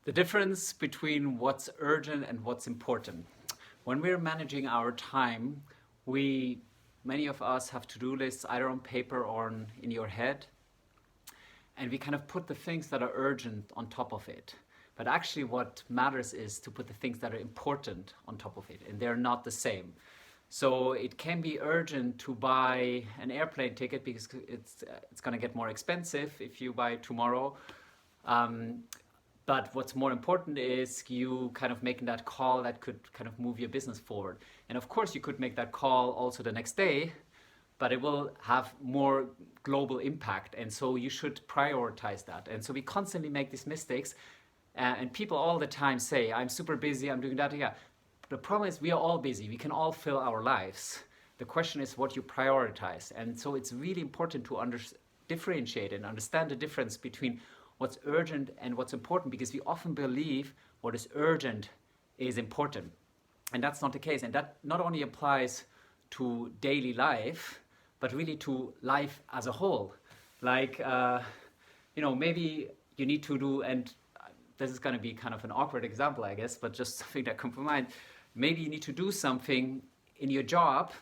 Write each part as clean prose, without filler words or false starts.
The difference between what's urgent and what's important. When we're managing our time, many of us have to-do lists either on paper or in your head, and we kind of put the things that are urgent on top of it. But actually what matters is to put the things that are important on top of it, and they're not the same. So it can be urgent to buy an airplane ticket because it's going to get more expensive if you buy it tomorrow. But what's more important is you kind of making that call that could kind of move your business forward. And of course you could make that call also the next day, but it will have more global impact. And so you should prioritize that. And so we constantly make these mistakes, and people all the time say, I'm super busy, I'm doing that. Yeah. The problem is we are all busy. We can all fill our lives. The question is what you prioritize. And so it's really important to differentiate and understand the difference between what's urgent and what's important, because we often believe what is urgent is important. And that's not the case. And that not only applies to daily life, but really to life as a whole. Like, maybe you need to do, and this is going to be kind of an awkward example, I guess, but just something that comes to mind. Maybe you need to do something in your job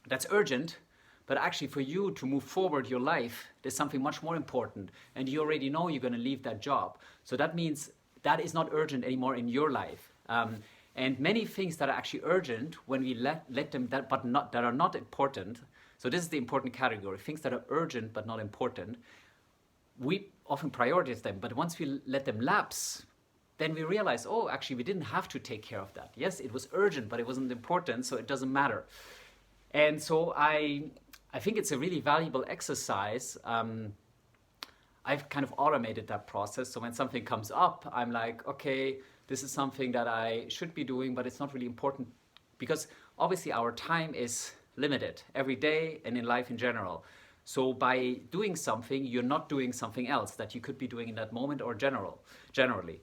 that's urgent, but actually for you to move forward your life, there's something much more important, and you already know you're going to leave that job. So that means that is not urgent anymore in your life. And many things that are actually urgent, when we let them that are not important. So this is the important category: things that are urgent but not important. We often prioritize them, but once we let them lapse, then we realize, oh, actually we didn't have to take care of that. Yes, it was urgent, but it wasn't important, so it doesn't matter. And so I think it's a really valuable exercise. I've kind of automated that process. So when something comes up, I'm like, okay, this is something that I should be doing, but it's not really important, because obviously our time is limited every day and in life in general. So by doing something, you're not doing something else that you could be doing in that moment or generally.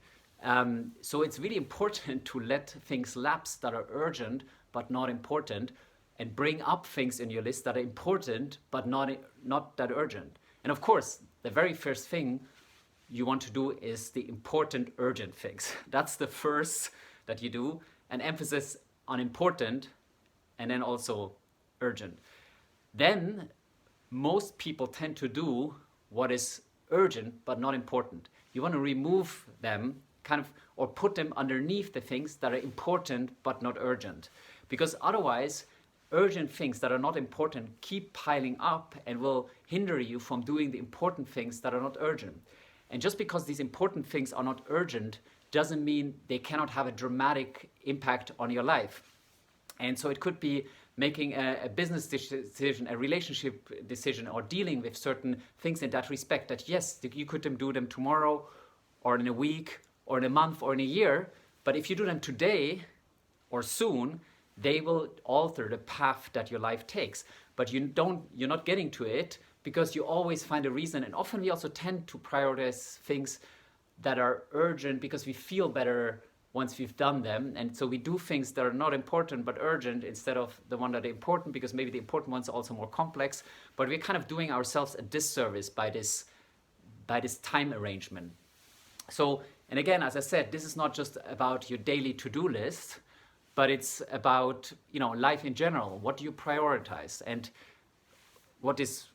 So it's really important to let things lapse that are urgent but not important, and bring up things in your list that are important but not that urgent. And of course, the very first thing you want to do is the important, urgent things. That's the first that you do, an emphasis on important and then also urgent. Then most people tend to do what is urgent but not important. You want to remove them or put them underneath the things that are important but not urgent. Because otherwise, urgent things that are not important keep piling up and will hinder you from doing the important things that are not urgent. And just because these important things are not urgent doesn't mean they cannot have a dramatic impact on your life. And so it could be making a business decision, a relationship decision, or dealing with certain things in that respect, that yes, you could do them tomorrow or in a week or in a month or in a year, but if you do them today or soon, they will alter the path that your life takes. But you're not getting to it because you always find a reason. And often we also tend to prioritize things that are urgent because we feel better once we've done them. And so we do things that are not important but urgent instead of the one that are important, because maybe the important ones are also more complex. But we're kind of doing ourselves a disservice by this time arrangement. So, and again, as I said, this is not just about your daily to-do list, but it's about, life in general. What do you prioritize? And what this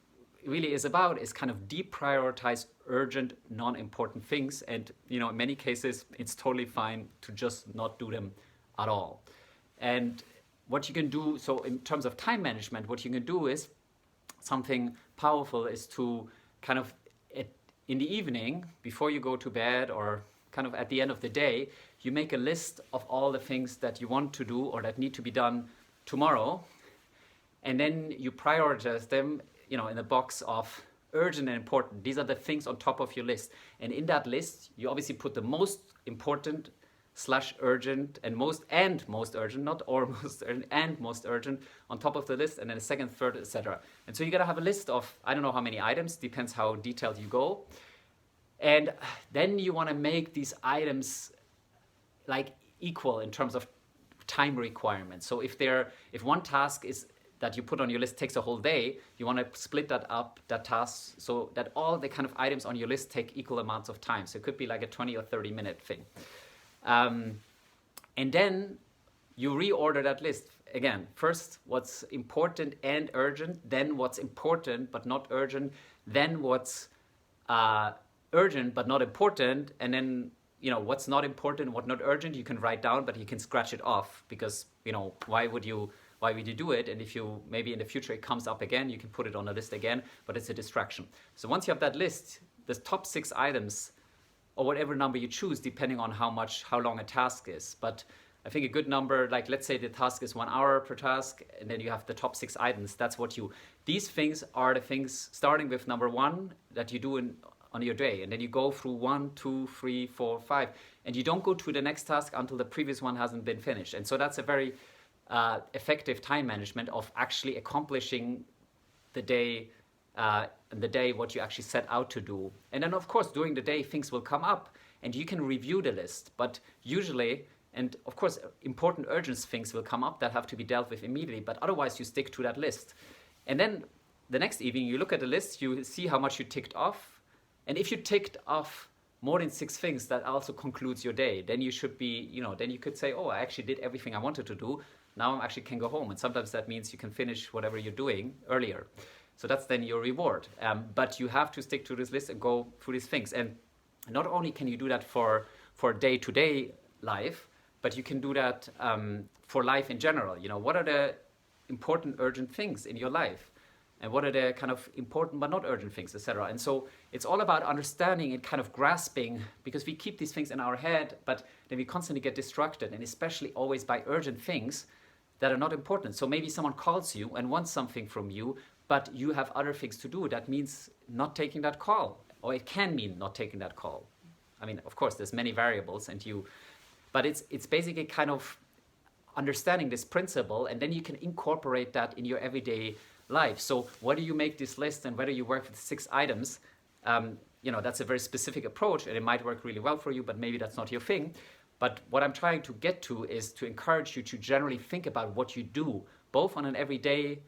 really is about is kind of deprioritize urgent, non-important things. And, in many cases, it's totally fine to just not do them at all. And what you can do, so in terms of time management, what you can do is something powerful, is to kind of, in the evening, before you go to bed, or kind of at the end of the day, you make a list of all the things that you want to do or that need to be done tomorrow. And then you prioritize them, in the box of urgent and important. These are the things on top of your list. And in that list, you obviously put the most important / urgent and most urgent, not or most urgent, and most urgent on top of the list, and then a second, third, etc. And so you gotta have a list of, I don't know how many items, depends how detailed you go. And then you want to make these items like equal in terms of time requirements. So if one task is that you put on your list takes a whole day, you want to split that up, that task, so that all the kind of items on your list take equal amounts of time. So it could be like a 20 or 30-minute thing. And then you reorder that list. Again, first what's important and urgent, then what's important but not urgent, then what's urgent but not important, and then what's not important, what not urgent, you can write down, but you can scratch it off, because why would you do it? And if you maybe in the future it comes up again, you can put it on a list again, but it's a distraction. So once you have that list, the top 6 items, or whatever number you choose, depending on how long a task is. But I think a good number, like let's say the task is 1 hour per task, and then you have the top 6 items. These things are the things starting with number 1 that you do on your day, and then you go through 1, 2, 3, 4, 5, and you don't go to the next task until the previous one hasn't been finished. And so that's a very effective time management of actually accomplishing the day what you actually set out to do. And then of course during the day things will come up and you can review the list, but usually, and of course important urgent things will come up that have to be dealt with immediately, but otherwise you stick to that list. And then the next evening you look at the list, you see how much you ticked off, and if you ticked off more than 6 things, that also concludes your day. Then you should be, then you could say, oh, I actually did everything I wanted to do. Now I actually can go home. And sometimes that means you can finish whatever you're doing earlier. So that's then your reward. But you have to stick to this list and go through these things. And not only can you do that for day-to-day life, but you can do that for life in general. What are the important urgent things in your life? And what are the kind of important but not urgent things, etc. And so it's all about understanding and kind of grasping, because we keep these things in our head, but then we constantly get distracted, and especially always by urgent things that are not important. So maybe someone calls you and wants something from you, but you have other things to do. That means not taking that call, or it can mean not taking that call. I mean, of course, there's many variables, but it's basically kind of understanding this principle, and then you can incorporate that in your everyday life. So whether you make this list and whether you work with 6 items, that's a very specific approach, and it might work really well for you, but maybe that's not your thing. But what I'm trying to get to is to encourage you to generally think about what you do, both on an everyday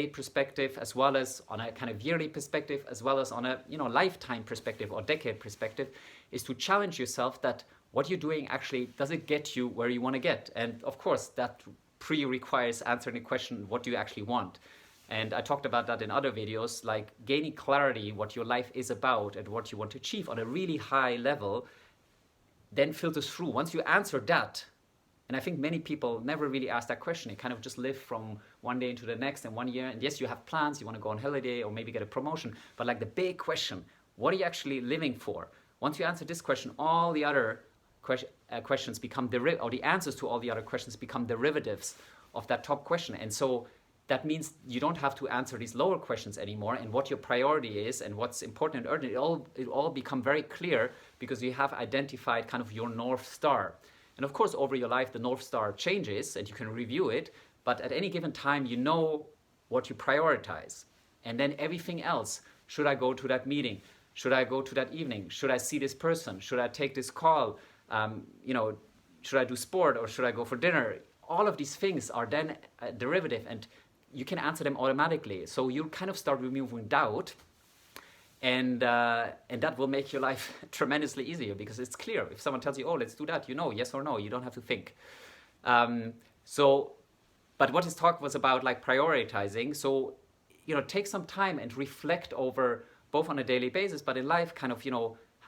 perspective, as well as on a kind of yearly perspective, as well as on a lifetime perspective or decade perspective, is to challenge yourself that what you're doing actually, does it get you where you want to get? And of course that requires answering the question, what do you actually want? And I talked about that in other videos, like gaining clarity what your life is about and what you want to achieve on a really high level, then filters through. Once you answer that, and I think many people never really ask that question, they kind of just live from one day into the next and 1 year, and yes, you have plans, you want to go on holiday or maybe get a promotion, but like the big question, what are you actually living for? Once you answer this question, all the other questions become or the answers to all the other questions become derivatives of that top question. And so that means you don't have to answer these lower questions anymore, and what your priority is and what's important and urgent, it all become very clear, because you have identified kind of your North Star. And of course over your life the North Star changes and you can review it, but at any given time you know what you prioritize. And then everything else, should I go to that meeting? Should I go to that evening? Should I see this person? Should I take this call? Should I do sport or should I go for dinner? All of these things are then a derivative, and you can answer them automatically. So you kind of start removing doubt, and that will make your life tremendously easier, because it's clear. If someone tells you, oh, let's do that, yes or no. You don't have to think. But what his talk was about, like prioritizing. So, take some time and reflect over, both on a daily basis, but in life, kind of,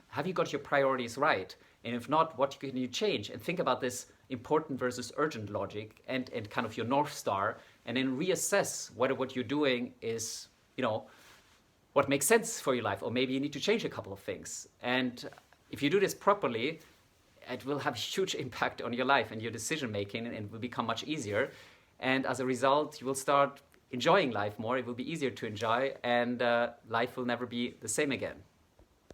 have you got your priorities right? And if not, what can you change? And think about this important versus urgent logic and kind of your North Star, and then reassess whether what you're doing is, what makes sense for your life, or maybe you need to change a couple of things. And if you do this properly, it will have a huge impact on your life and your decision making, and it will become much easier. And as a result, you will start enjoying life more. It will be easier to enjoy, and life will never be the same again.